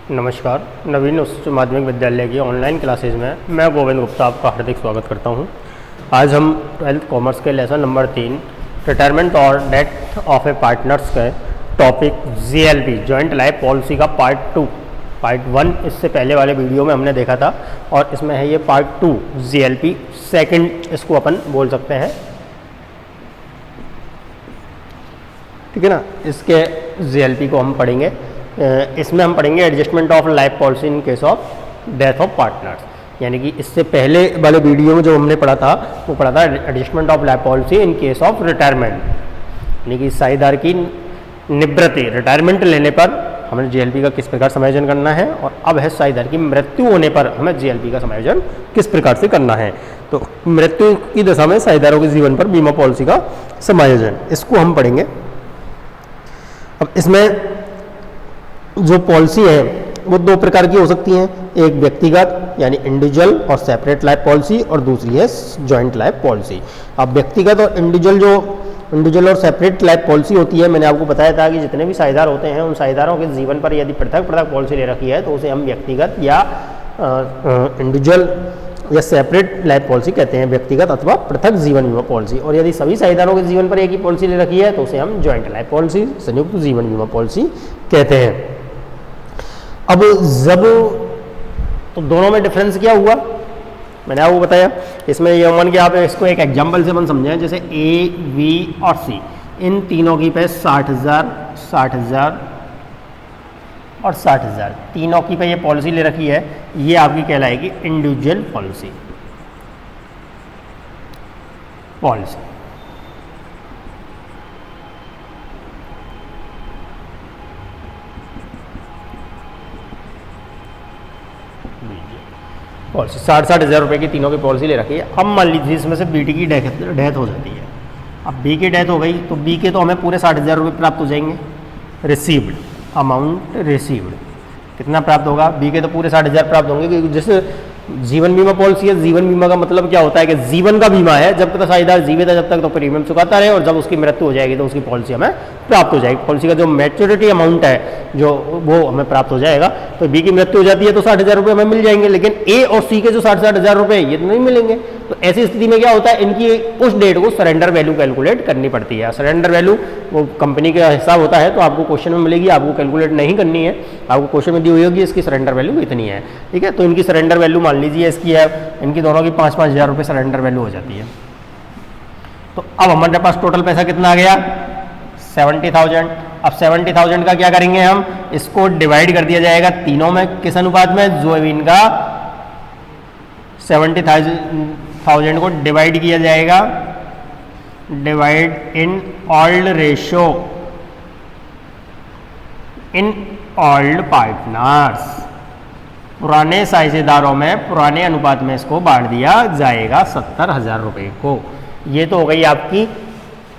नमस्कार। नवीन उच्च माध्यमिक विद्यालय की ऑनलाइन क्लासेज में मैं गोविंद गुप्ता आपका हार्दिक स्वागत करता हूं। आज हम 12th कॉमर्स के लेसन नंबर 3 रिटायरमेंट और डेथ ऑफ ए पार्टनर्स के topic GLP joint life policy का पार्ट 1 इससे पहले वाले वीडियो में हमने देखा था और इसमें है ये पार्ट 2 जीएलपी सेकंड इसको अपन बोल सकते हैं, ठीक है ना। इसके जीएलपी को हम पढ़ेंगे। इसमें हम पढ़ेंगे adjustment of life policy in case of death of partners, यानी कि इससे पहले वाले वीडियो में जो हमने पढ़ा था वो पढ़ा था adjustment of life policy in case of retirement, यानी कि साझेदार की निवृत्ति रिटायरमेंट लेने पर हमें जीएलपी का किस प्रकार समायोजन करना है, और अब है साझेदार की मृत्यु होने पर हमें जीएलपी का समायोजन किस प्रकार से करना है। तो मृत्यु की दशा में साझेदारों के जीवन पर बीमा पॉलिसी का समायोजन, इसको हम पढ़ेंगे। अब इसमें जो पॉलिसी है वो दो प्रकार की हो सकती हैं, एक व्यक्तिगत यानी इंडिविजुअल और सेपरेट लाइफ पॉलिसी, और दूसरी है जॉइंट लाइफ पॉलिसी। अब व्यक्तिगत और इंडिविजुअल और सेपरेट लाइफ पॉलिसी होती है, मैंने आपको बताया था कि जितने भी साझेदार होते हैं उन साझेदारों के जीवन पर यदि पृथक पृथक पॉलिसी ले रखी है तो उसे हम व्यक्तिगत या इंडिविजुअल या सेपरेट लाइफ पॉलिसी कहते हैं, व्यक्तिगत अथवा पृथक जीवन बीमा पॉलिसी। और यदि सभी साझेदारों के जीवन पर एक ही पॉलिसी ले रखी है तो उसे हम जॉइंट लाइफ पॉलिसी, संयुक्त जीवन बीमा पॉलिसी कहते हैं। अब जब तो दोनों में डिफरेंस क्या हुआ मैंने आपको बताया। इसमें ये मान के आप इसको एक एग्जांपल से अपन समझें, जैसे ए, बी और सी, इन तीनों की पे 60,000, 60,000 और 60,000 तीनों की पे ये पॉलिसी ले रखी है, ये आपकी कहलाएगी इंडिविजुअल पॉलिसी। पॉलिसी 60,000 रुपये की तीनों की पॉलिसी ले रखी है। अब मान लीजिए इसमें से बीटी की डेथ हो जाती है। अब बी की डेथ हो गई तो बी के तो हमें पूरे 60,000 रुपये प्राप्त हो जाएंगे। रिसीव्ड अमाउंट रिसीव्ड कितना प्राप्त होगा? बी के तो पूरे 60,000 प्राप्त होंगे, क्योंकि जैसे जीवन बीमा पॉलिसी है, जीवन बीमा का मतलब क्या होता है कि जीवन का बीमा है, जब तक साझेदार जीवित है जब तक तो प्रीमियम चुकाता रहे, और जब उसकी मृत्यु हो जाएगी तो उसकी पॉलिसी हमें प्राप्त हो जाएगी। पॉलिसी का जो मैच्योरिटी अमाउंट है जो वो हमें प्राप्त हो जाएगा। तो बी की मृत्यु हो जाती है तो 60,000 रुपये हमें मिल जाएंगे, लेकिन ए और सी के जो 60,000 रुपये ये तो नहीं मिलेंगे। तो ऐसी स्थिति में क्या होता है, इनकी उस डेट को सरेंडर वैल्यू कैलकुलेट करनी पड़ती है। सरेंडर वैल्यू वो कंपनी का हिसाब होता है, तो आपको क्वेश्चन में मिलेगी, आपको कैलकुलेट नहीं करनी है, आपको क्वेश्चन में दी हुई होगी इसकी सरेंडर वैल्यू इतनी है, ठीक है। तो इनकी सरेंडर वैल्यू मान लीजिए इसकी है, इनकी दोनों की 5,000 रुपये सरेंडर वैल्यू हो जाती है। तो अब हमारे पास टोटल पैसा कितना आ गया? 70,000। अब 70,000 का क्या करेंगे हम? इसको डिवाइड कर दिया जाएगा तीनों में, किस अनुपात में? जो इनका 70,000 को डिवाइड किया जाएगा, divide in old ratio in old partners, पुराने साझेदारों में पुराने अनुपात में इसको बांट दिया जाएगा 70,000 रुपये को। ये तो हो गई आपकी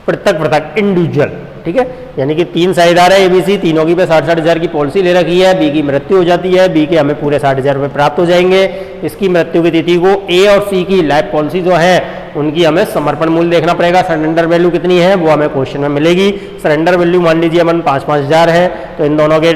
पृथक इंडिविजुअल, ठीक है। यानी कि तीन साझेदार है एबीसी, तीनों की पे 60,000 की पॉलिसी ले रखी है। बी की मृत्यु हो जाती है, बी के हमें पूरे 60,000 रुपये प्राप्त हो जाएंगे। इसकी मृत्यु की तिथि को ए और सी की लाइफ पॉलिसी जो है उनकी हमें समर्पण मूल्य देखना पड़ेगा। सरेंडर वैल्यू कितनी है वो हमें क्वेश्चन में मिलेगी। सरेंडर वैल्यू मान लीजिए अपन 5,000 है, तो इन दोनों के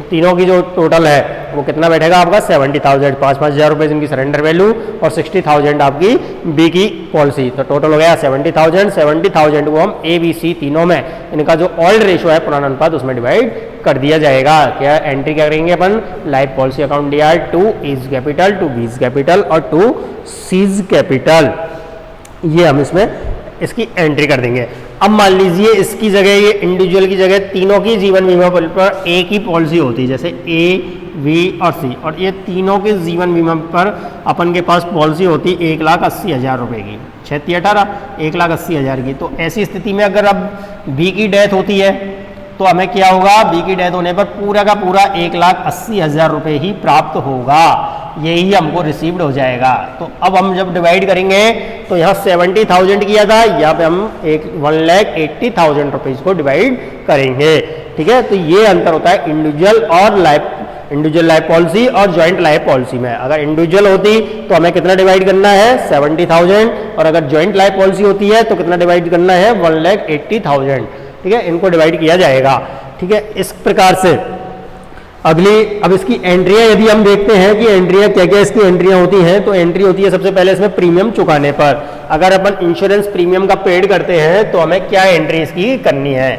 तीनों की जो टोटल है वो कितना बैठेगा आपका? 70,000। 5,000 रुपये इनकी सरेंडर वैल्यू और 60,000 आपकी बी की पॉलिसी, तो टोटल हो गया 70,000। 70,000 को हम ए बी सी तीनों में इनका जो ऑल्ड रेशो है पुराना अनुपात उसमें डिवाइड कर दिया जाएगा। क्या एंट्री क्या करेंगे अपन? Life policy account DR to A's capital, to B's capital और टू सीज कैपिटल, ये हम इसमें इसकी एंट्री कर देंगे। अब मान लीजिए इसकी जगह, ये इंडिविजुअल की जगह तीनों की जीवन बीमा पर एक ही पॉलिसी होती, जैसे ए, बी और सी, और ये तीनों के जीवन बीमा पर अपन के पास पॉलिसी होती 1,80,000 रुपये की, 6-18 1,80,000 की। तो ऐसी स्थिति में अगर अब बी की डेथ होती है तो हमें क्या होगा? बी की डेथ होने पर पूरा का पूरा 1,80,000 रुपये ही प्राप्त होगा, यही हमको रिसीव्ड हो जाएगा। तो अब हम जब डिवाइड करेंगे तो यहाँ 70,000 किया था, यहाँ पे हम 1,80,000 रुपीज़ को डिवाइड करेंगे, ठीक है। तो ये अंतर होता है इंडिविजुअल लाइफ पॉलिसी और जॉइंट लाइफ पॉलिसी में। अगर इंडिविजुअल होती तो हमें कितना डिवाइड करना है? 70,000, और अगर जॉइंट लाइफ पॉलिसी होती है तो कितना डिवाइड करना है? 1,80,000, ठीक है। इनको डिवाइड किया जाएगा, ठीक है। इस प्रकार से अगली, अब इसकी एंट्रियां यदि हम देखते हैं कि एंट्रियां क्या क्या इसकी एंट्रियां होती हैं, तो एंट्री होती है सबसे पहले इसमें प्रीमियम चुकाने पर। अगर अपन इंश्योरेंस प्रीमियम का पेड करते हैं तो हमें क्या एंट्री इसकी करनी है।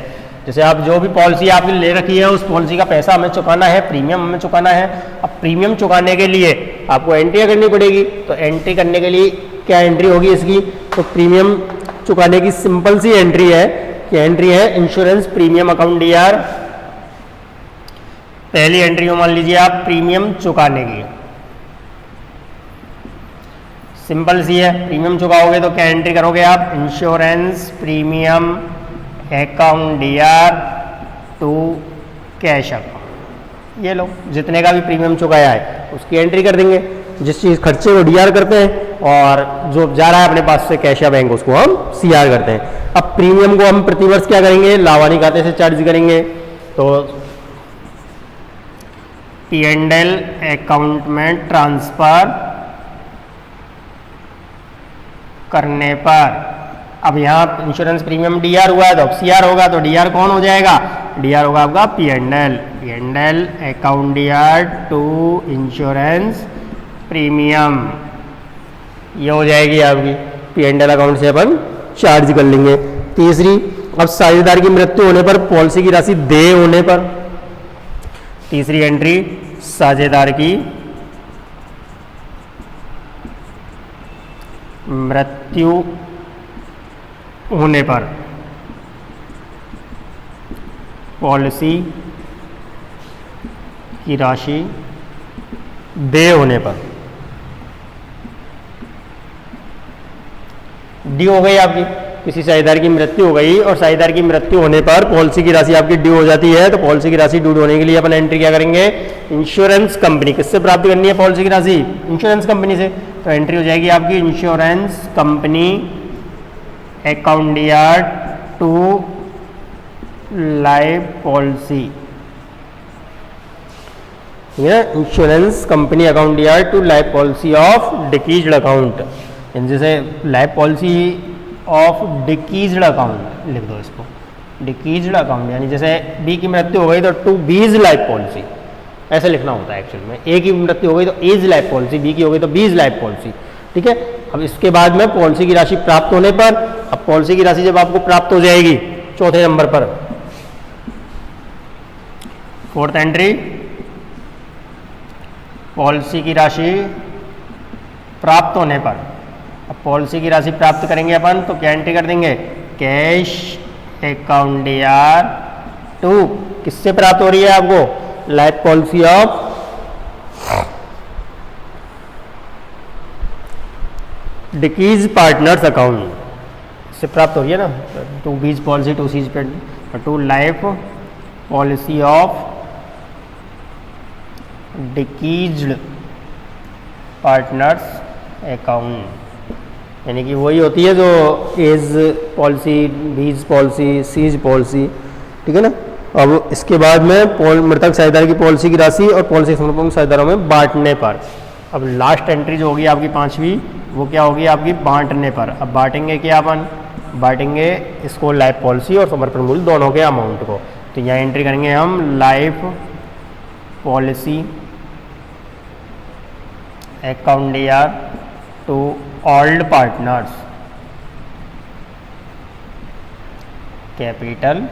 जैसे आप जो भी पॉलिसी आपने ले रखी है उस पॉलिसी का पैसा हमें चुकाना है, प्रीमियम हमें चुकाना है। अब प्रीमियम चुकाने के लिए आपको एंट्रियां करनी पड़ेगी, तो एंट्री करने के लिए क्या एंट्री होगी इसकी, तो प्रीमियम चुकाने की सिंपल सी एंट्री है कि एंट्री है इंश्योरेंस प्रीमियम अकाउंट डीआर। पहली एंट्री मान लीजिए आप प्रीमियम चुकाने की, सिंपल सी है। प्रीमियम चुकाओगे तो क्या एंट्री करोगे आप, insurance premium account DR to cash account. ये लो, जितने का भी प्रीमियम चुकाया है उसकी एंट्री कर देंगे। जिस चीज़ खर्चे को डीआर करते हैं और जो जा रहा है अपने पास से कैश या बैंक उसको हम सीआर करते हैं। अब प्रीमियम को हम प्रतिवर्ष क्या करेंगे, लाभानी खाते से चार्ज करेंगे। तो P&L अकाउंट में ट्रांसफर करने पर, अब यहाँ इंश्योरेंस प्रीमियम डीआर हुआ है तो अब सीआर होगा, तो डीआर कौन हो जाएगा, डीआर होगा आपका P&L account DR to insurance premium. ये हो जाएगी आपकी P&L अकाउंट से अपन चार्ज कर लेंगे। तीसरी, अब साझेदार की मृत्यु होने पर, पॉलिसी की राशि देय होने पर, तीसरी एंट्री साझेदार की मृत्यु होने पर, पॉलिसी की राशि देय होने पर। डी हो गई आपकी, किसी साझेदार की मृत्यु हो गई और साझेदार की मृत्यु होने पर पॉलिसी की राशि आपकी ड्यू हो जाती है, तो पॉलिसी की राशि ड्यू होने के लिए अपन एंट्री क्या करेंगे, इंश्योरेंस कंपनी, किससे प्राप्त करनी है पॉलिसी की राशि, इंश्योरेंस कंपनी से। तो एंट्री हो जाएगी आपकी insurance company account DR to life policy, insurance company account DR to life policy of deceased account. जैसे life policy of deceased account लिख दो इसको, डिकीज्ड अकाउंट, यानी जैसे बी की मृत्यु हो गई तो टू बीज लाइफ पॉलिसी, ऐसे लिखना होता है एक्चुअल में। ए की मृत्यु हो गई तो एज लाइफ पॉलिसी, बी की हो गई तो बीज लाइफ पॉलिसी, ठीक है। अब इसके बाद में पॉलिसी की राशि प्राप्त होने पर, अब पॉलिसी की राशि जब आपको प्राप्त हो जाएगी चौथे नंबर पर, फोर्थ एंट्री, पॉलिसी की राशि प्राप्त होने पर, अब पॉलिसी की राशि प्राप्त करेंगे अपन तो क्या एंट्री कर देंगे, कैश अकाउंट डीआर टू, किससे प्राप्त हो रही है आपको, लाइफ पॉलिसी ऑफ डिकीज पार्टनर्स अकाउंट से प्राप्त हो रही है ना, to B's policy to C's पे to life policy of deceased partners account, यानी कि वही होती है जो A's policy, B's policy, C's policy, ठीक है ना। अब इसके बाद में मृतक साझेदार की पॉलिसी की राशि और पॉलिसी समर्पण साझेदारों में बांटने पर, अब लास्ट एंट्री जो होगी आपकी पांचवी, वो क्या होगी आपकी, बांटने पर। अब बांटेंगे क्या अपन, बांटेंगे इसको लाइफ पॉलिसी और समर्पण मूल्य दोनों के अमाउंट को। तो यहाँ एंट्री करेंगे हम life policy account DR to old partners capital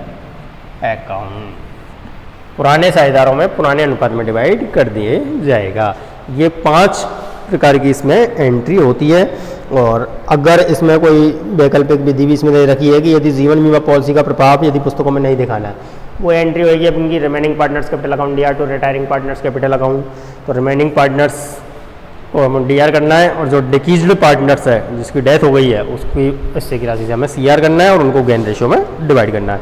account, पुराने साझेदारों में पुराने अनुपात में डिवाइड कर दिए जाएगा। ये 5 प्रकार की इसमें एंट्री होती है। और अगर इसमें कोई वैकल्पिक विधि भी इसमें दे रखी है कि यदि जीवन बीमा पॉलिसी का प्रभाव यदि पुस्तकों में नहीं दिखाना है, वो एंट्री होगी अपनी remaining partners capital account DR to retiring partners capital account. तो रिमेनिंग पार्टनर्स को हमें डीआर करना है और जो डिकीज्ड पार्टनर्स है जिसकी डेथ हो गई है उसकी हिस्से की राशि से हमें सीआर करना है और उनको गेन रेशियो में डिवाइड करना है।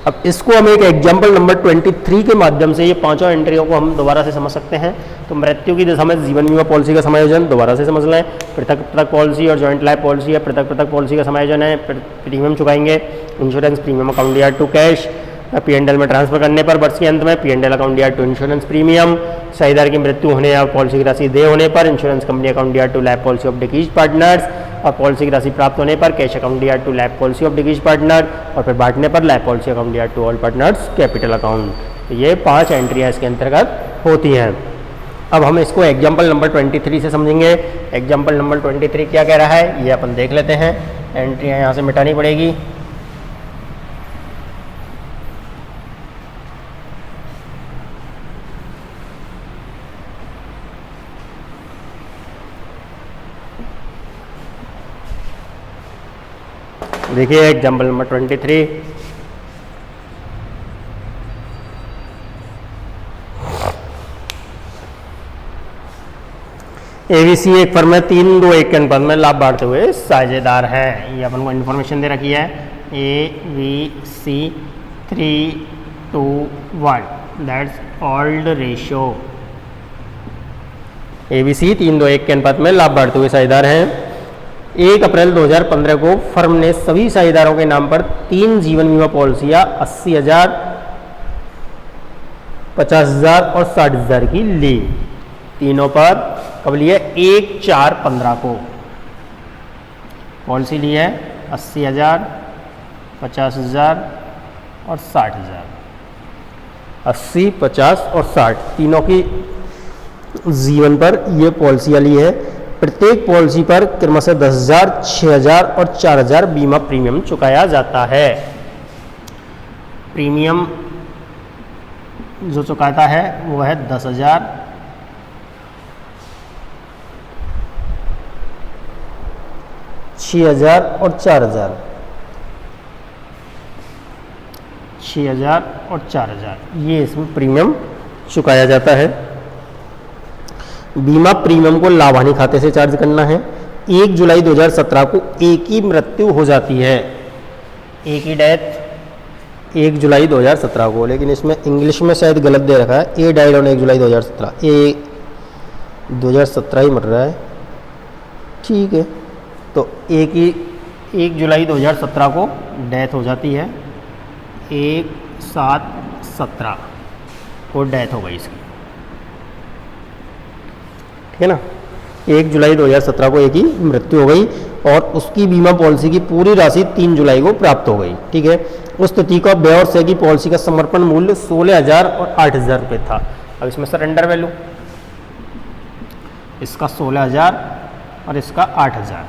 अब इसको हम एक एग्जाम्पल नंबर 23 के माध्यम से ये पांचों एंट्रियों को हम दोबारा से समझ सकते हैं। तो मृत्यु की दशा में जीवन बीमा पॉलिसी का समायोजन दोबारा से समझ लें, पृथक पृथक पॉलिसी और जॉइंट लाइफ पॉलिसी है, पृथक पृथक पॉलिसी का समायोजन है, प्रीमियम चुकाएंगे, insurance premium account DR to cash, P&L में ट्रांसफर करने पर वर्ष के अंत में P&L account DR to insurance premium, साझेदार की मृत्यु होने या पॉलिसी की राशि देय होने पर insurance company account DR to life policy of डिकीज पार्टनर्स, और पॉलिसी की राशि प्राप्त होने पर cash account DR to life policy of डिकीज पार्टनर, और फिर बांटने पर life policy account DR to all partners capital account. ये 5 एंट्रियाँ इसके अंतर्गत होती हैं। अब हम इसको एग्जाम्पल नंबर 23 से समझेंगे। एग्जाम्पल नंबर 23 क्या कह रहा है ये अपन देख लेते हैं। एंट्रियाँ यहाँ से मिटानी पड़ेगी। देखिए एग्जाम्पल नंबर 23, एबीसी एक फर्म है, 3 2 1 के अनुपात में लाभ बांटते हुए साझेदार हैं। ये अपन को इन्फॉर्मेशन दे रखी है ABC 3 2 1, that's old ratio. ABC 3 2 1 के अनुपात में लाभ बांटते हुए साझेदार हैं। 1 अप्रैल 2015 को फर्म ने सभी साझेदारों के नाम पर 3 जीवन बीमा पॉलिसियां 80,000, 50,000 और 60,000 की ली। तीनों पर कब लिए? 1/4/15 को पॉलिसी ली है 80,000, 50,000 और 60,000। 80, 50 और 60 तीनों की जीवन पर ये पॉलिसियां ली है। प्रत्येक पॉलिसी पर क्रमशः 10,000, 6,000 और 4,000 बीमा प्रीमियम चुकाया जाता है। प्रीमियम जो चुकाता है वो है 10,000, 6,000 और 4,000। 6,000 और 4,000 ये इसमें प्रीमियम चुकाया जाता है। बीमा प्रीमियम को लाभ हानि खाते से चार्ज करना है। 1 जुलाई 2017 को एक ही मृत्यु हो जाती है, एक ही डेथ 1 जुलाई 2017 को, लेकिन इसमें इंग्लिश में शायद गलत दे रखा है, ए डाइड ऑन 1 जुलाई 2017, 2017 ही मर रहा है। ठीक है, तो 1 जुलाई 2017 को डेथ हो जाती है, 1/7/17 को डेथ हो गई इसकी, ठीक है ना। 1 जुलाई 2017 को एक ही मृत्यु हो गई और उसकी बीमा पॉलिसी की पूरी राशि 3 जुलाई को प्राप्त हो गई, ठीक है। उस तिथि का व्यय और से की पॉलिसी का समर्पण मूल्य 16,000 और 8,000 रुपये था। अब इसमें सरेंडर वैल्यू इसका 16,000 और इसका 8,000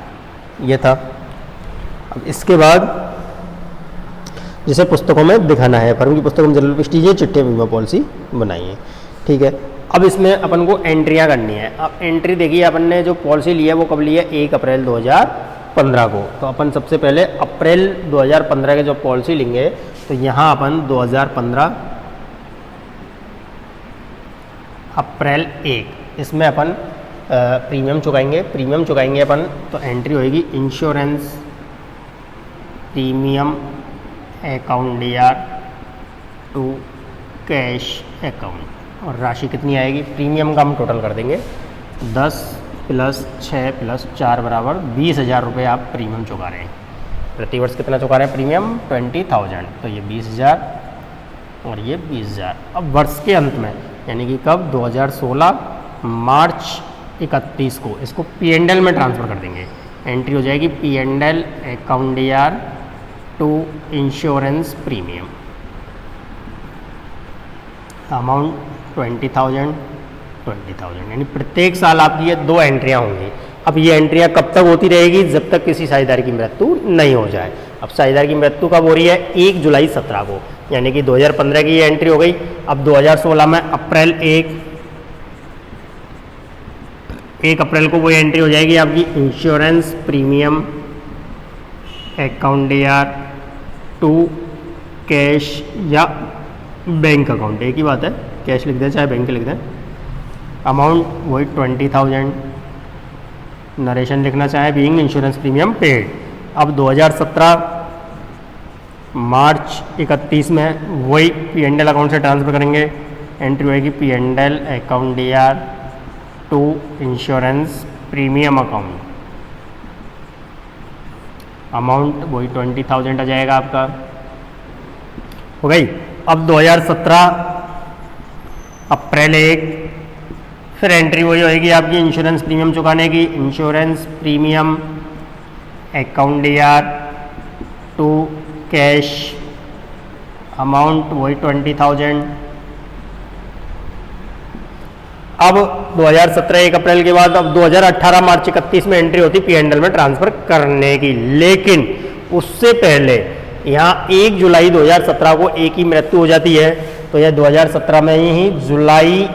ये था। अब इसके बाद जिसे पुस्तकों में दिखाना है, फर्म की पुस्तकों में जनरल प्रेस्टीज चिट्ठे बीमा पॉलिसी बनाई है, ठीक है। अब इसमें अपन को एंट्रियां करनी है। अब एंट्री देखिए, अपन ने जो पॉलिसी ली है वो कब ली है? 1 अप्रैल 2015 को। तो अपन सबसे पहले अप्रैल 2015 के जो पॉलिसी लेंगे तो यहाँ अपन 2015 अप्रैल 1 इसमें अपन प्रीमियम चुकाएंगे अपन। तो एंट्री होएगी insurance premium account DR to cash account, और राशि कितनी आएगी? प्रीमियम का हम टोटल कर देंगे 10 + 6 + 4 बराबर 20,000 रुपये आप प्रीमियम चुका रहे हैं। प्रतिवर्ष कितना चुका रहे हैं प्रीमियम? 20,000। तो ये 20,000 और ये 20,000। अब वर्ष के अंत में यानी कि कब? 2016 मार्च 31 को इसको P&L में ट्रांसफ़र कर देंगे। एंट्री हो जाएगी P&L account DR to insurance premium, amount 20,000 यानी प्रत्येक साल आपकी ये 2 एंट्रियाँ होंगी। अब ये एंट्रियाँ कब तक होती रहेगी? जब तक किसी साझेदार की मृत्यु नहीं हो जाए। अब साझेदार की मृत्यु कब हो रही है? 1 जुलाई 17 को, यानी कि 2015 की ये एंट्री हो गई। अब 2016 में अप्रैल 1 अप्रैल को वो एंट्री हो जाएगी आपकी insurance premium account DR to cash या बैंक अकाउंट, एक ही बात है, कैश लिख दें चाहे बैंक लिख दें। अमाउंट वही 20,000। नरेशन लिखना चाहे बीइंग इंश्योरेंस प्रीमियम पेड। अब 2017 मार्च 31 में वही P&L अकाउंट से ट्रांसफ़र करेंगे। एंट्री होएगी P&L account DR to insurance premium account, amount वही 20,000 आ जाएगा आपका, हो गई। अब 2017 अप्रैल 1 फिर एंट्री वही होएगी आपकी इंश्योरेंस प्रीमियम चुकाने की। Insurance premium account DR to cash, amount वही 20,000, अब 2017 1 अप्रैल के बाद अब 2018 मार्च 31 में एंट्री होती P&L में ट्रांसफर करने की, लेकिन उससे पहले यहाँ 1 जुलाई 2017 को एक ही मृत्यु हो जाती है, तो यह 2017 में ही जुलाई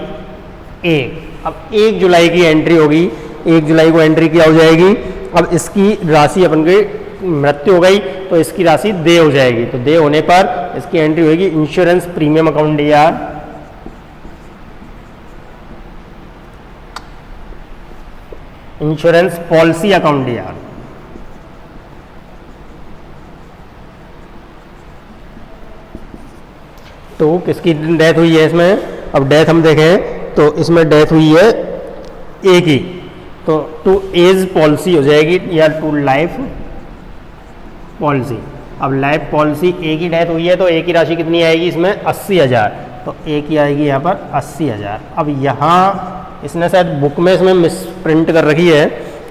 1, अब 1 जुलाई की एंट्री होगी, 1 जुलाई को एंट्री किया हो जाएगी। अब इसकी राशि अपन की मृत्यु हो गई तो इसकी राशि देय हो जाएगी, तो देय होने पर इसकी एंट्री होगी insurance premium account DR, insurance policy account DR। तो किसकी डेथ हुई है इसमें, अब डेथ हम देखें तो इसमें डेथ हुई है एक ही, तो टू एज पॉलिसी हो जाएगी या टू लाइफ पॉलिसी। अब लाइफ पॉलिसी एक ही डेथ हुई है तो एक ही राशि कितनी आएगी इसमें 80,000, तो एक ही आएगी यहाँ पर 80,000। अब यहाँ इसने शायद बुक में इसमें मिस प्रिंट कर रखी है,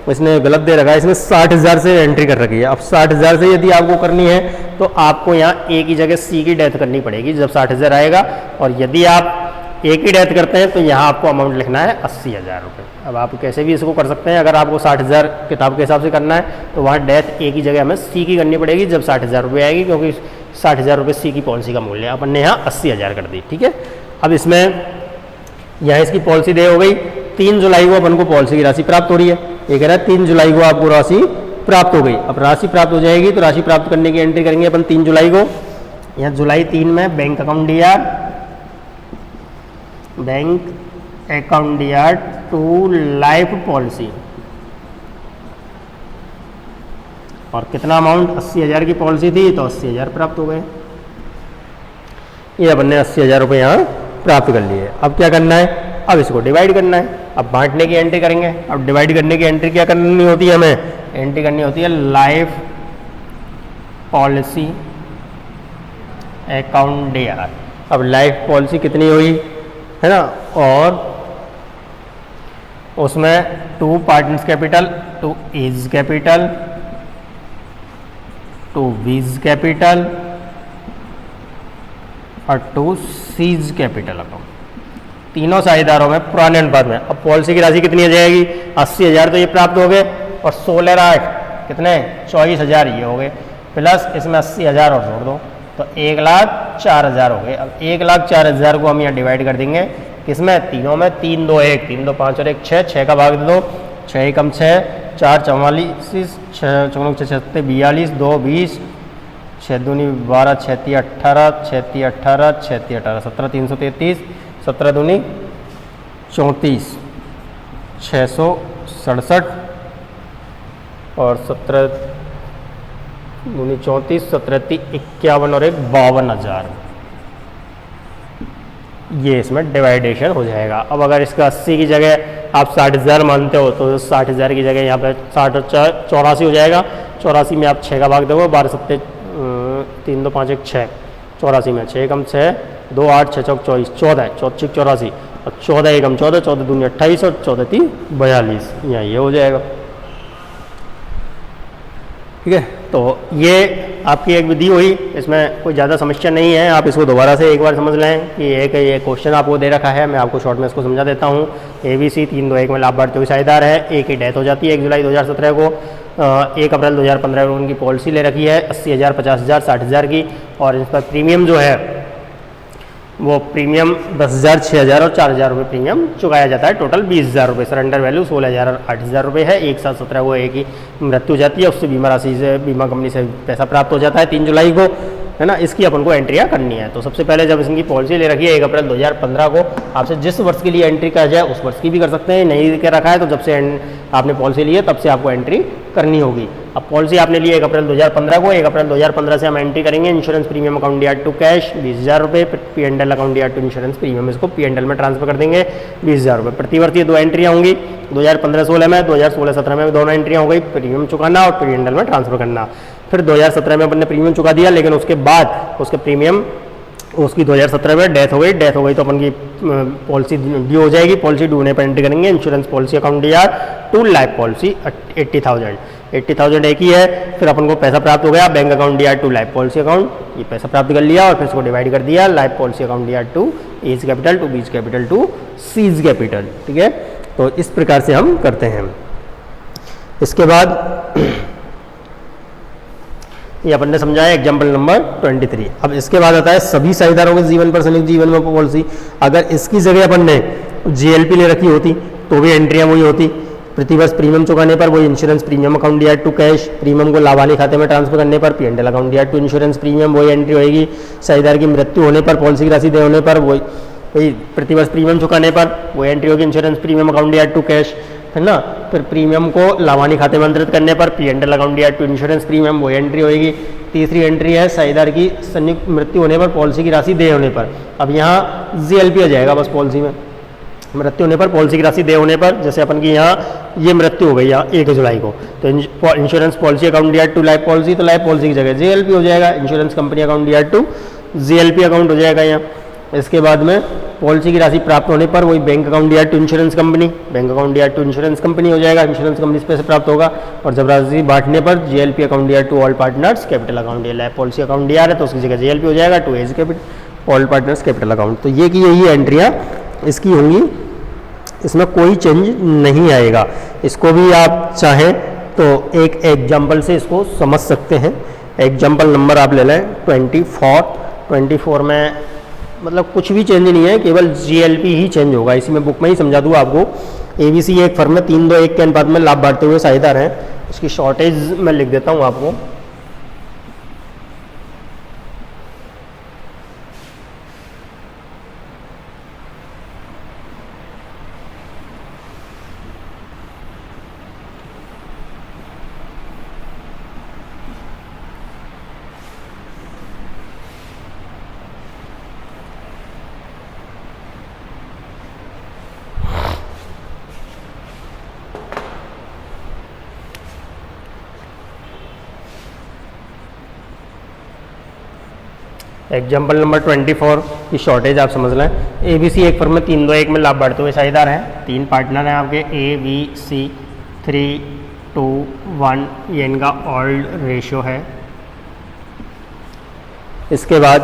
इसने गलत दे रखा है, इसमें 60,000 से एंट्री कर रखी है। अब 60,000 से यदि आपको करनी है तो आपको यहाँ एक ही जगह C की डेथ करनी पड़ेगी जब 60,000 आएगा, और यदि आप एक ही डेथ करते हैं तो यहाँ आपको अमाउंट लिखना है 80,000 रुपये। अब आप कैसे भी इसको कर सकते हैं, अगर आपको 60,000 किताब के हिसाब से करना है तो वहाँ डेथ एक ही जगह हमें C की करनी पड़ेगी जब 60,000 रुपये आएगी, क्योंकि 60,000 रुपये C की पॉलिसी का मूल्य है, अपन ने यहाँ 80,000 कर दी, ठीक है। अब इसमें यहाँ इसकी पॉलिसी दे हो गई, 3 जुलाई को अपन को पॉलिसी की राशि प्राप्त हो रही है, ये कह रहा है 3 जुलाई को आपको राशि प्राप्त हो गई। अब राशि प्राप्त हो जाएगी तो राशि प्राप्त करने की एंट्री करेंगे अपन 3 जुलाई को, यहाँ जुलाई 3 में bank account DR, bank account DR to life policy, और कितना अमाउंट 80,000 की पॉलिसी थी तो 80,000 प्राप्त हो गए, ये अपन ने 80,000 रुपये यहाँ प्राप्त कर लिए। अब क्या करना है, अब इसको डिवाइड करना है, अब बांटने की एंट्री करेंगे। अब डिवाइड करने की एंट्री क्या करनी होती है, हमें एंट्री करनी होती है लाइफ पॉलिसी अकाउंट DR। अब लाइफ पॉलिसी कितनी हुई है ना, और उसमें to partners capital, to A's capital, to B's capital और टू सीज कैपिटल अकाउंट, तीनों साझेदारों में पुराने अनुपात में। अब पॉलिसी की राशि कितनी हो जाएगी 80,000, तो ये प्राप्त हो गए, और 16/8 कितने 24,000 ये हो गए, प्लस इसमें 80,000 और जोड़ दो तो 1,04,000 हो गए। अब 1,04,000 को हम यहाँ डिवाइड कर देंगे किसमें, तीनों में, 3 2 1, 3 2 5 और 1 6, 6 का भाग दे दो, 6 एकम 6, 4 44, 6 चौक 6 36 42, 2 20, 6 दूनी 12, 6 ती 18, 6 ती 18, 6 ती 18, 17 333, 17 दूनी 34, 667 और 17 दूनी 34, 17 ती 51 और 1 52,000, ये इसमें डिवाइडेशन हो जाएगा। अब अगर इसका 80 की जगह आप 60,000 मानते हो तो 60,000 की जगह यहाँ पे 60 और 84 हो जाएगा, 84 में आप 6 का भाग दोगे, 12 7 3 2 5 1 6, 84 में 6 कम 6 2 8 6 चौक 24, 14 14 84 और 14 एकम 14, 14 दूनी 28 और 14 ती 42, यहाँ ये हो जाएगा, ठीक है। तो ये आपकी एक विधि हुई, इसमें कोई ज़्यादा समस्या नहीं है, आप इसको दोबारा से एक बार समझ लें कि ये क्वेश्चन आपको दे रखा है, मैं आपको शॉर्ट में इसको समझा देता हूँ। ABC 3 2 1 में लाभार्थी कोई साझेदार है, एक की डेथ हो जाती है 1 जुलाई 2017 को, 1 अप्रैल 2015 को उनकी पॉलिसी ले रखी है 80,000 50,000 60,000 की, और इस पर प्रीमियम जो है वो प्रीमियम 10,000 6,000 और 4,000 रुपये प्रीमियम चुकाया जाता है, टोटल 20,000 रुपये, सरेंडर वैल्यू 16,000 और 8,000 रुपये है। 1 7 17 को एक ही मृत्यु हो जाती है, उससे बीमा राशि से बीमा कंपनी से पैसा प्राप्त हो जाता है 3 जुलाई को, है ना। इसकी अपन को एंट्रियाँ करनी है। तो सबसे पहले जब इसकी पॉलिसी ले रखी है 1 अप्रैल 2015 को, आपसे जिस वर्ष के लिए एंट्री करा जाए उस वर्ष की भी कर सकते हैं, नहीं के रखा है तो जब से आपने पॉलिसी ली है तब से आपको एंट्री करनी होगी। अब पॉलिसी आपने ली 1 अप्रैल 2015 को, 1 अप्रैल 2015 से हम एंट्री करेंगे insurance premium account DR to cash 20,000 रुपये, P&L account DR to insurance premium, इसको P&L में ट्रांसफर कर देंगे 20,000 रुपये। प्रतिवर्ष ये 2 एंट्रियाँ होंगी, 2015-16 में, 2016-17 में दोनों एंट्रियाँ हो गई, प्रीमियम चुकाना और P&L में ट्रांसफर करना। फिर 2017 में अपन ने प्रीमियम चुका दिया, लेकिन उसके बाद उसके प्रीमियम उसकी 2017 में डेथ हो गई तो अपन की पॉलिसी ड्यू हो जाएगी। पॉलिसी ड्यू होने पर एंट्री करेंगे insurance policy account DR to life policy 80,000 एक ही है। फिर अपन को पैसा प्राप्त हो गया bank account DR to life policy account, ये पैसा प्राप्त कर लिया और फिर इसको डिवाइड कर दिया life policy account DR to A's capital to B's capital to C's capital, ठीक है। तो इस प्रकार से हम करते हैं। इसके बाद ये अपन ने समझाया एग्जाम्पल नंबर 23। अब इसके बाद आता है सभी साझेदारों के जीवन पर संयुक्त जीवन में पॉलिसी। अगर इसकी जगह अपन ने जीएलपी ले रखी होती तो भी एंट्रियां वही होती। प्रतिवर्ष प्रीमियम चुकाने पर वही insurance premium account DR to cash, premium को लाभार्थी खाते में ट्रांसफर करने पर P&L account DR to insurance premium वही एंट्री होगी। साझेदार की मृत्यु होने पर पॉलिसी की राशि दे होने पर वही प्रतिवर्ष प्रीमियम चुकाने पर वही एंट्री होगी insurance premium account DR to cash, है ना। फिर प्रीमियम को लाभार्थी खाते में अंतरित करने पर P&L account DR to insurance premium वही एंट्री होगी। तीसरी एंट्री है साझेदार की संयुक्त मृत्यु होने पर पॉलिसी की राशि दे होने पर। अब यहाँ जीएलपी आ जाएगा बस पॉलिसी में, मृत्यु होने पर पॉलिसी की राशि दे होने पर। जैसे अपन की यहाँ ये मृत्यु हो गई यहाँ 1 जुलाई को, तो insurance policy account DR to life policy, तो लाइफ पॉलिसी की जगह जीएलपी हो जाएगा। Insurance company account DR to GLP account हो जाएगा यहाँ। इसके बाद में पॉलिसी की राशि प्राप्त होने पर वही bank account DR to insurance company, bank account DR to insurance company हो जाएगा। इंश्योरेंस कंपनी से पैसे प्राप्त होगा। और जब राशि बांटने पर GLP account DR to all partners capital account, life policy account DR है तो उसकी जगह जीएलपी हो जाएगा to A's capital all partners capital account. तो ये की यही एंट्रियाँ इसकी होंगी, इसमें कोई चेंज नहीं आएगा। इसको भी आप चाहें तो एक एग्जाम्पल से इसको समझ सकते हैं। एग्जाम्पल नंबर आप ले लें 24 में मतलब कुछ भी चेंज नहीं है, केवल जीएलपी ही चेंज होगा। इसी में बुक में ही समझा दूँ आपको। एबीसी एक फर्म में 3-2-1 के अनुपात में लाभ बांटते हुए साझेदार हैं। इसकी शॉर्टेज मैं लिख देता हूँ आपको। एग्जाम्पल नंबर 24 की शॉर्टेज आप समझ लें। एबीसी एक फर्म में 3-2-1 में लाभ बढ़ते हुए साझेदार हैं। 3 पार्टनर हैं आपके ABC 3:2:1, ये इनका ऑल्ड रेशियो है। इसके बाद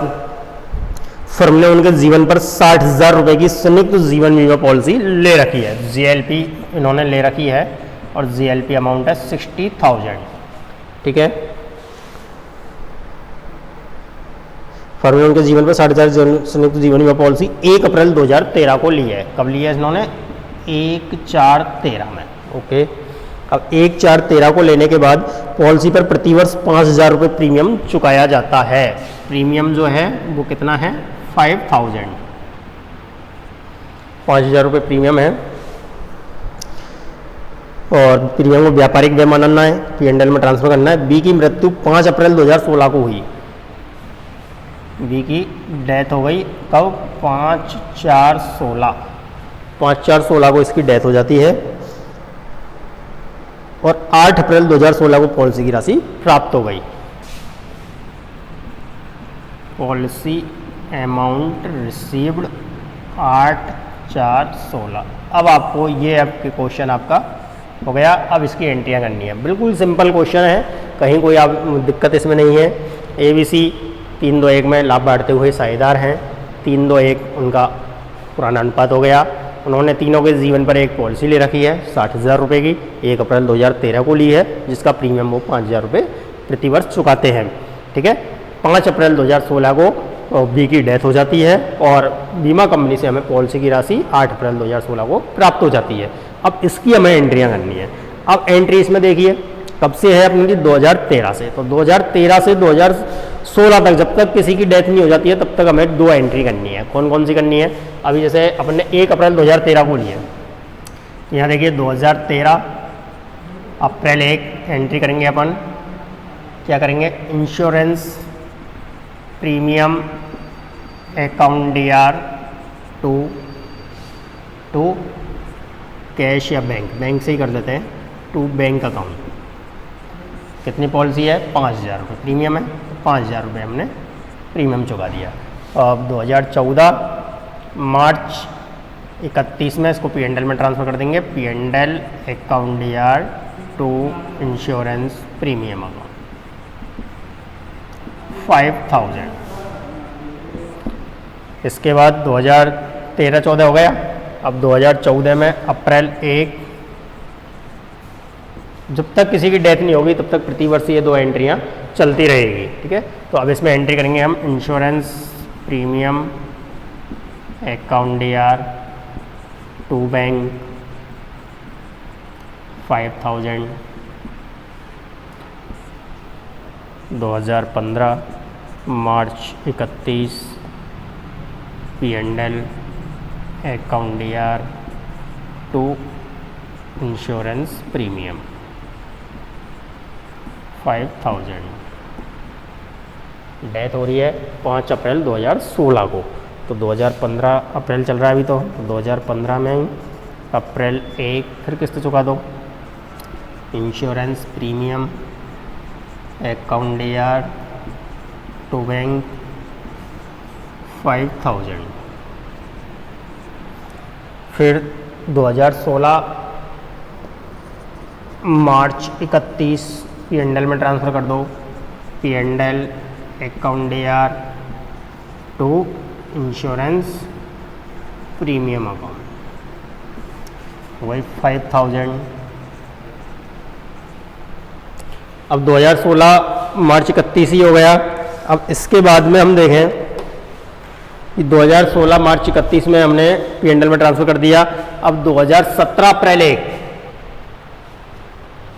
फर्म ने उनके जीवन पर 60,000 रुपये की संयुक्त जीवन बीमा पॉलिसी ले रखी है। जीएलपी इन्होंने ले रखी है और जीएलपी अमाउंट है 60,000, ठीक है। फर्म ने उनके जीवन पर 60,000 संयुक्त जीवन बीमा पॉलिसी 1 अप्रैल 2013 को ली है। कब लिया है इन्होंने? 1/4/13 में, ओके। अब 1/4/13 को लेने के बाद पॉलिसी पर प्रतिवर्ष 5,000 रुपये प्रीमियम चुकाया जाता है। प्रीमियम जो है वो कितना है? 5,000, 5,000 रुपये प्रीमियम है। और प्रीमियम को व्यापारिक व्यय मानना है, P&L में ट्रांसफर करना है। बी की मृत्यु 5 अप्रैल 2016 को हुई। बी की डेथ हो गई कब? 5/4/16, 5/4/16 को इसकी डेथ हो जाती है। और 8 अप्रैल 2016 को पॉलिसी की राशि प्राप्त हो गई। Policy amount received 8/4/16। अब आपको ये आपके क्वेश्चन आपका हो गया। अब इसकी एंट्रियां करनी है। बिल्कुल सिंपल क्वेश्चन है, कहीं कोई आप दिक्कत इसमें नहीं है। ABC 3:2-1 में लाभ बांटते हुए साझेदार हैं। 3:2-1 उनका पुराना अनुपात हो गया। उन्होंने तीनों के जीवन पर एक पॉलिसी ले रखी है 60,000 रुपये की, 1 अप्रैल 2013 को ली है, जिसका प्रीमियम वो 5,000 रुपये प्रतिवर्ष चुकाते हैं, ठीक है। 5 अप्रैल 2016 को बी की डेथ हो जाती है और बीमा कंपनी से हमें पॉलिसी की राशि 8 अप्रैल 2016 को प्राप्त हो जाती है। अब इसकी हमें एंट्रियाँ करनी है। अब एंट्री इसमें देखिए कब से है अपनी? 2013 से। तो 2013 से 2016 तक जब तक किसी की डेथ नहीं हो जाती है तब तक हमें 2 एंट्री करनी है। कौन कौन सी करनी है? अभी जैसे अपन ने 1 अप्रैल 2013 को लिया, यहाँ देखिए 2013 अप्रैल 1 एंट्री करेंगे अपन। क्या करेंगे? Insurance premium account DR to cash या बैंक से ही कर देते हैं, टू बैंक अकाउंट। कितनी पॉलिसी है? 5,000 रुपये प्रीमियम है, 5,000 रुपये हमने प्रीमियम चुका दिया। अब 2014 मार्च 31 में इसको P&L में ट्रांसफ़र कर देंगे। P&L account DR to insurance premium account 5,000। इसके बाद 2013-14 हो गया। अब 2014 में अप्रैल 1, जब तक किसी की डेथ नहीं होगी तब तक प्रतिवर्ष ये 2 एंट्रियाँ चलती रहेगी, ठीक है। तो अब इसमें एंट्री करेंगे हम insurance premium account DR to bank 5000 2015 मार्च 31 P&L account DR to insurance premium 5000। Death हो रही है 5 अप्रैल 2016 को, तो 2015 अप्रैल चल रहा है अभी, तो 2015 में अप्रैल 1 फिर किस्त चुका दो। Insurance premium account DR to bank 5000। फिर 2016 मार्च 31 P&L में ट्रांसफ़र कर दो। P&L account DR to insurance premium account, वही 5000। अब 2016 मार्च 31 ही हो गया। अब इसके बाद में हम देखें कि 2016 मार्च 31 में हमने P&L में ट्रांसफ़र कर दिया। अब 2017 अप्रैल 1,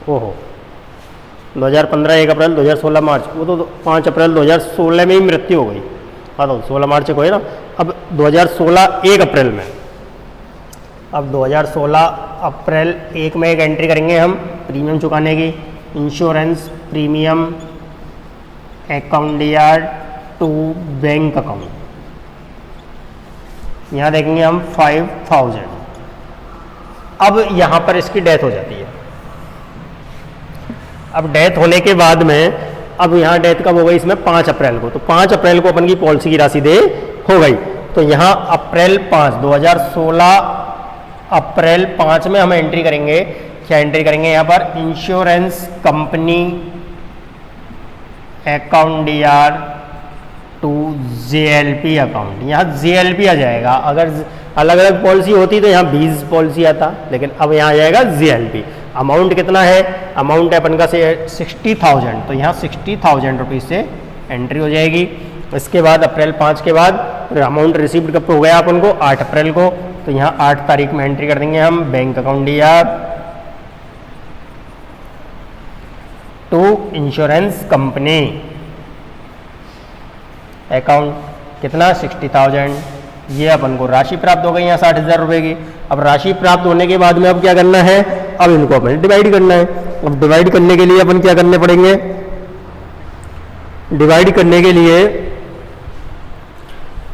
ओहो 2015 1 अप्रैल 2016 मार्च, वो तो 5 अप्रैल 2016 में ही मृत्यु हो गई। हाँ, तो 16 मार्च को है ना। अब 2016 1 अप्रैल में, अब 2016 अप्रैल 1 में एक एंट्री करेंगे हम प्रीमियम चुकाने की। Insurance premium account DR to bank account, यहाँ देखेंगे हम 5000। अब यहाँ पर इसकी डेथ हो जाती है। अब डेथ होने के बाद में, अब यहाँ डेथ कब हो गई इसमें 5 अप्रैल को, तो 5 अप्रैल को अपन की पॉलिसी की राशि दे हो गई। तो यहाँ अप्रैल 5 2016 अप्रैल 5 में हम एंट्री करेंगे। क्या एंट्री करेंगे यहाँ पर? Insurance company account DR to JLP account. यहाँ JLP आ जाएगा। अगर अलग अलग पॉलिसी होती तो यहाँ 20 पॉलिसी आता, लेकिन अब यहाँ आ जाएगा JLP। अमाउंट कितना है? अमाउंट है अपन का से 60,000, तो यहाँ 60,000 रुपीज़ से एंट्री हो जाएगी। इसके बाद अप्रैल 5 के बाद अमाउंट रिसीव्ड कब हो गया अपन को? 8 अप्रैल को, तो यहाँ 8 तारीख में एंट्री कर देंगे हम bank account DR to insurance company account. कितना? 60,000। ये अपन को राशि प्राप्त हो गई यहाँ 60,000 रुपये की। अब राशि प्राप्त होने के बाद में अब क्या करना है? अब इनको अपन डिवाइड करना है। अब डिवाइड करने के लिए अपन क्या करने पड़ेंगे? डिवाइड करने के लिए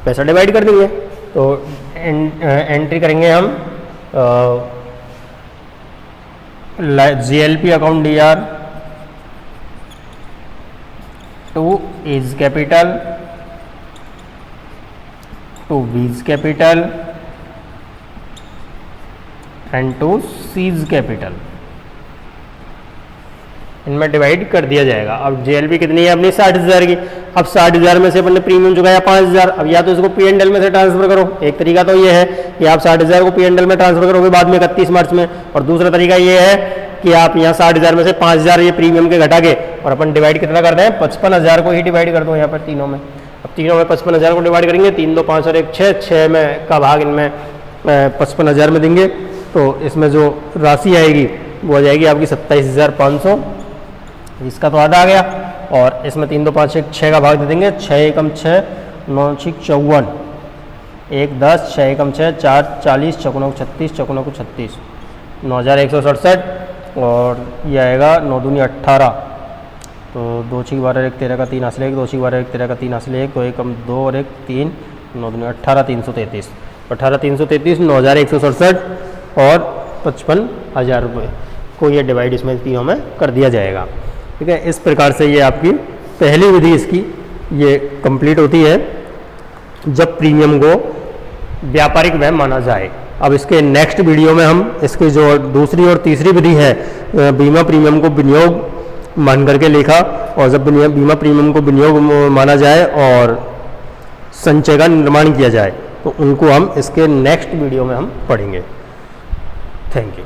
पैसा डिवाइड कर देंगे। तो एंट्री करेंगे हम JLP account DR to A's capital to B's capital and to C's capital, इनमें डिवाइड कर दिया जाएगा। अब JLP कितनी है अपनी? 60,000 की। अब 60,000 में से अपन ने प्रीमियम चुकाया 5,000। अब या तो इसको P&L में से ट्रांसफर करो, एक तरीका तो ये है कि आप 60,000 को P&L में ट्रांसफर करोगे बाद में 31 मार्च में, और दूसरा तरीका ये है कि आप यहाँ 60,000 में से 5,000 ये प्रीमियम के घटा के और अपन डिवाइड कितना कर दें? 55,000 को ही डिवाइड कर दो यहाँ पर तीनों में। अब तीनों में 55,000 को डिवाइड करेंगे, 3 2 5 और 1 6, 6 में का भाग इनमें 55,000 में देंगे, तो इसमें जो राशि आएगी वो आ जाएगी आपकी 27,500। इसका तो आधा आ गया, और इसमें 3 2 5 1 6 का भाग दे देंगे। 6 एकम 6, 9 6 54, 1 10, 6 एकम 6 4 40, चौकुनों 36, चौकुनों 36, 9,167, और ये आएगा 9 दूनी 18, तो 2 6 12 1 13 का 3 हासिल 1, 2 6 12 1 13 का 3 हासिल 1, 2 एकम 2 और 1 3, 9 दूनी 18, 333, 18 333, 9,167 और 55,000 रुपये को ये डिवाइड इसमें तीनों में कर दिया जाएगा। ठीक है, इस प्रकार से ये आपकी पहली विधि इसकी ये कंप्लीट होती है जब प्रीमियम को व्यापारिक व्यय माना जाए। अब इसके नेक्स्ट वीडियो में हम इसकी जो दूसरी और तीसरी विधि है बीमा प्रीमियम को विनियोग मान करके लिखा, और जब बीमा प्रीमियम को विनियोग माना जाए और संचय का निर्माण किया जाए, तो उनको हम इसके नेक्स्ट वीडियो में हम पढ़ेंगे। Thank you.